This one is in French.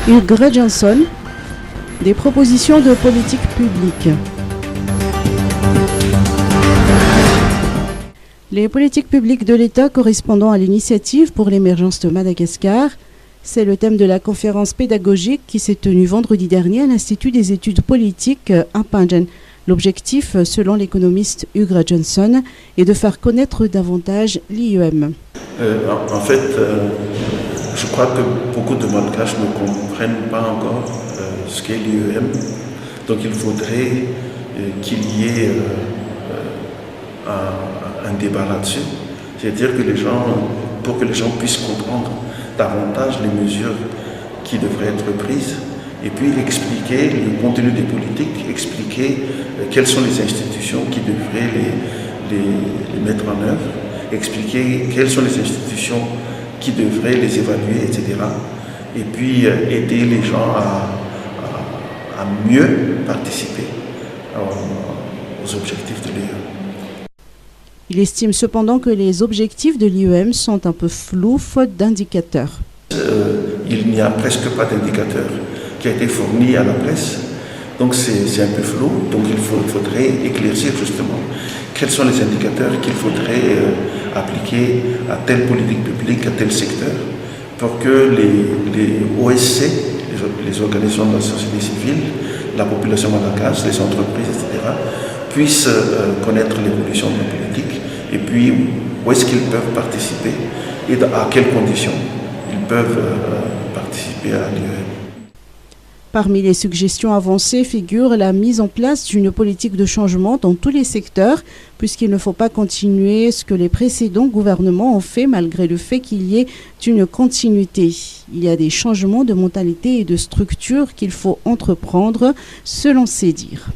Hugues Johnson, des propositions de politique publique. Les politiques publiques de l'État correspondant à l'initiative pour l'émergence de Madagascar, c'est le thème de la conférence pédagogique qui s'est tenue vendredi dernier à l'Institut des études politiques à Pingen. L'objectif, selon l'économiste Hugues Johnson, est de faire connaître davantage l'IEM. En fait, je crois que beaucoup de Malgaches ne comprennent pas encore ce qu'est l'IEM. Donc il faudrait qu'il y ait un débat là-dessus. C'est-à-dire que pour que les gens puissent comprendre davantage les mesures qui devraient être prises et puis expliquer le contenu des politiques, expliquer quelles sont les institutions qui devraient les mettre en œuvre, expliquer quelles sont les institutions qui devraient les évaluer, etc. Et puis aider les gens à mieux participer aux objectifs de l'IEM. Il estime cependant que les objectifs de l'IEM sont un peu flous faute d'indicateurs. Il n'y a presque pas d'indicateur qui a été fourni à la presse, donc c'est un peu flou. Donc il faudrait éclaircir justement quels sont les indicateurs qu'il faudrait appliquer à telle politique publique, à tel secteur, pour que les OSC, les organisations de la société civile, la population malgache, les entreprises, etc., puissent connaître l'évolution de la politique et puis où est-ce qu'ils peuvent participer et à quelles conditions ils peuvent participer à l'IEM. Parmi les suggestions avancées figure la mise en place d'une politique de changement dans tous les secteurs, puisqu'il ne faut pas continuer ce que les précédents gouvernements ont fait malgré le fait qu'il y ait une continuité. Il y a des changements de mentalité et de structure qu'il faut entreprendre, selon ses dires.